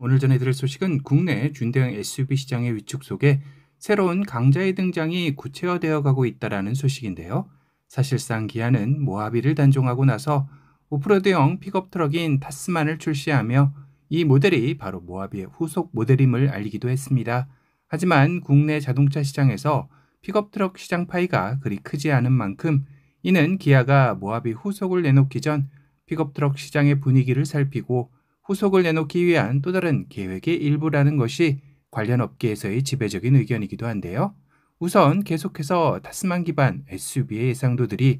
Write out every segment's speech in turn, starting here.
오늘 전해드릴 소식은 국내 준대형 SUV 시장의 위축 속에 새로운 강자의 등장이 구체화되어 가고 있다는 소식인데요. 사실상 기아는 모하비를 단종하고 나서 오프로드형 픽업 트럭인 타스만을 출시하며 이 모델이 바로 모하비의 후속 모델임을 알리기도 했습니다. 하지만 국내 자동차 시장에서 픽업 트럭 시장 파이가 그리 크지 않은 만큼 이는 기아가 모하비 후속을 내놓기 전 픽업 트럭 시장의 분위기를 살피고 후속을 내놓기 위한 또 다른 계획의 일부라는 것이 관련 업계에서의 지배적인 의견이기도 한데요. 우선 계속해서 타스만 기반 SUV의 예상도들이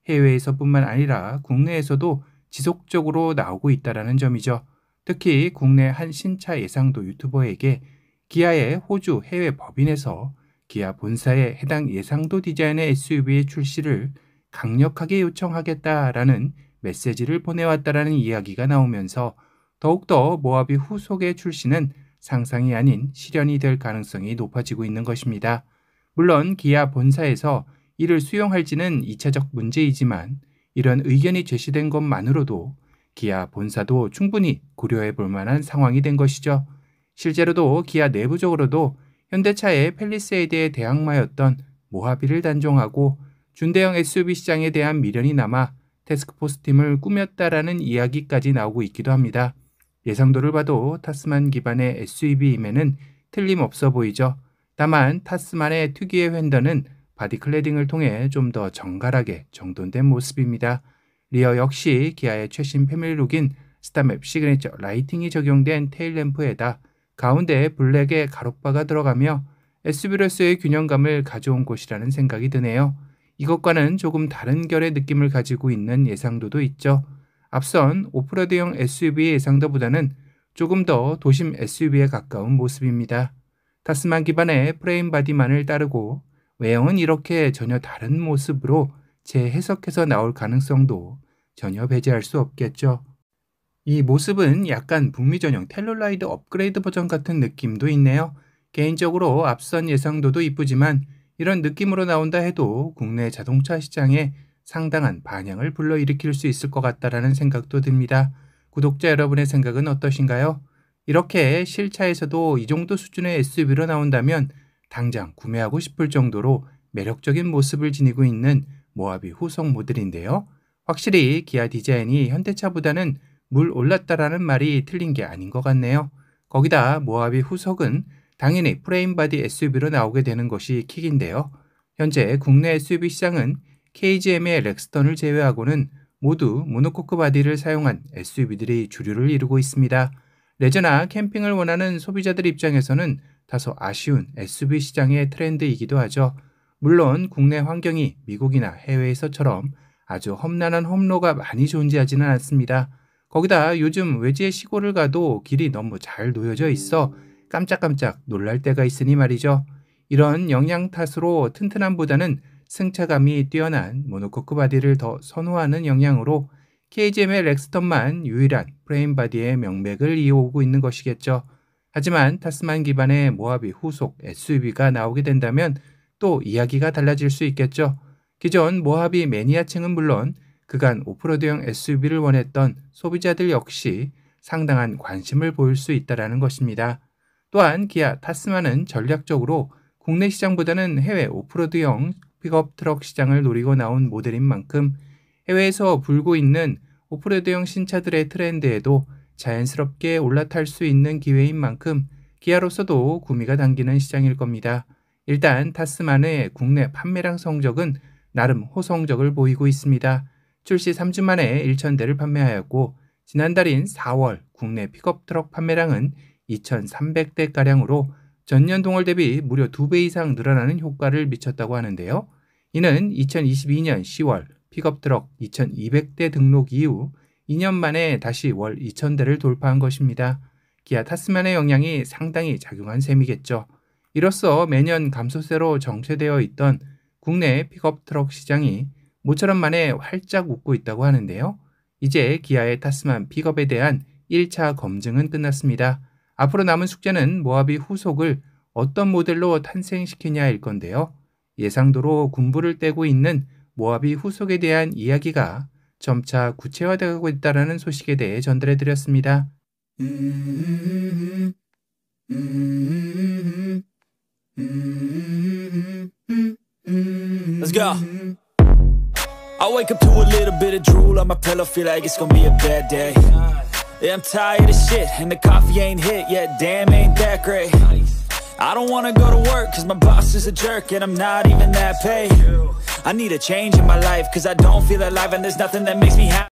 해외에서뿐만 아니라 국내에서도 지속적으로 나오고 있다는 점이죠. 특히 국내 한 신차 예상도 유튜버에게 기아의 호주 해외 법인에서 기아 본사에 해당 예상도 디자인의 SUV의 출시를 강력하게 요청하겠다라는 메시지를 보내왔다라는 이야기가 나오면서 더욱더 모하비 후속의 출시는 상상이 아닌 실현이 될 가능성이 높아지고 있는 것입니다. 물론 기아 본사에서 이를 수용할지는 2차적 문제이지만 이런 의견이 제시된 것만으로도 기아 본사도 충분히 고려해 볼 만한 상황이 된 것이죠. 실제로도 기아 내부적으로도 현대차의 팰리세이드에 대항마였던 모하비를 단종하고 준대형 SUV 시장에 대한 미련이 남아 태스크포스 팀을 꾸몄다라는 이야기까지 나오고 있기도 합니다. 예상도를 봐도 타스만 기반의 SUV임에는 틀림없어 보이죠. 다만 타스만의 특유의 휀더는 바디 클래딩을 통해 좀 더 정갈하게 정돈된 모습입니다. 리어 역시 기아의 최신 패밀리룩인 스타맵 시그니처 라이팅이 적용된 테일램프에다 가운데 블랙의 가롯바가 들어가며 SUV로서의 균형감을 가져온 곳이라는 생각이 드네요. 이것과는 조금 다른 결의 느낌을 가지고 있는 예상도도 있죠. 앞선 오프로드형 SUV의 예상도보다는 조금 더 도심 SUV에 가까운 모습입니다. 타스만 기반의 프레임 바디만을 따르고 외형은 이렇게 전혀 다른 모습으로 재해석해서 나올 가능성도 전혀 배제할 수 없겠죠. 이 모습은 약간 북미 전용 텔룰라이드 업그레이드 버전 같은 느낌도 있네요. 개인적으로 앞선 예상도도 이쁘지만 이런 느낌으로 나온다 해도 국내 자동차 시장에 상당한 반향을 불러일으킬 수 있을 것 같다라는 생각도 듭니다. 구독자 여러분의 생각은 어떠신가요? 이렇게 실차에서도 이 정도 수준의 SUV로 나온다면 당장 구매하고 싶을 정도로 매력적인 모습을 지니고 있는 모하비 후속 모델인데요. 확실히 기아 디자인이 현대차보다는 물 올랐다라는 말이 틀린 게 아닌 것 같네요. 거기다 모하비 후속은 당연히 프레임 바디 SUV로 나오게 되는 것이 킥인데요. 현재 국내 SUV 시장은 KGM의 렉스턴을 제외하고는 모두 모노코크 바디를 사용한 SUV들이 주류를 이루고 있습니다. 레저나 캠핑을 원하는 소비자들 입장에서는 다소 아쉬운 SUV 시장의 트렌드이기도 하죠. 물론 국내 환경이 미국이나 해외에서처럼 아주 험난한 험로가 많이 존재하지는 않습니다. 거기다 요즘 외지의 시골을 가도 길이 너무 잘 놓여져 있어 깜짝깜짝 놀랄 때가 있으니 말이죠. 이런 영양 탓으로 튼튼함보다는 승차감이 뛰어난 모노코크 바디를 더 선호하는 영향으로 KGM의 렉스턴만 유일한 프레임 바디의 명맥을 이어오고 있는 것이겠죠. 하지만 타스만 기반의 모하비 후속 SUV가 나오게 된다면 또 이야기가 달라질 수 있겠죠. 기존 모하비 매니아층은 물론 그간 오프로드형 SUV를 원했던 소비자들 역시 상당한 관심을 보일 수 있다는 것입니다. 또한 기아 타스만은 전략적으로 국내 시장보다는 해외 오프로드형 픽업 트럭 시장을 노리고 나온 모델인 만큼 해외에서 불고 있는 오프로드형 신차들의 트렌드에도 자연스럽게 올라탈 수 있는 기회인 만큼 기아로서도 구미가 당기는 시장일 겁니다. 일단 타스만의 국내 판매량 성적은 나름 호성적을 보이고 있습니다. 출시 3주 만에 1,000대를 판매하였고 지난달인 4월 국내 픽업 트럭 판매량은 2,300대가량으로 전년 동월 대비 무려 2배 이상 늘어나는 효과를 미쳤다고 하는데요. 이는 2022년 10월 픽업 트럭 2,200대 등록 이후 2년 만에 다시 월 2,000대를 돌파한 것입니다. 기아 타스만의 영향이 상당히 작용한 셈이겠죠. 이로써 매년 감소세로 정체되어 있던 국내 픽업 트럭 시장이 모처럼 만에 활짝 웃고 있다고 하는데요. 이제 기아의 타스만 픽업에 대한 1차 검증은 끝났습니다. 앞으로 남은 숙제는 모하비 후속을 어떤 모델로 탄생시키냐일 건데요. 예상도로 군부를 떼고 있는 모하비 후속에 대한 이야기가 점차 구체화되고 있다는 소식에 대해 전달해드렸습니다. Let's go. I wake up to a little bit of drool on my pillow, feel like it's gonna be a bad day. Yeah, I'm tired of shit, and the coffee ain't hit yet, damn, ain't that great. I don't wanna go to work, cause my boss is a jerk, and I'm not even that paid. I need a change in my life, cause I don't feel alive, and there's nothing that makes me happy.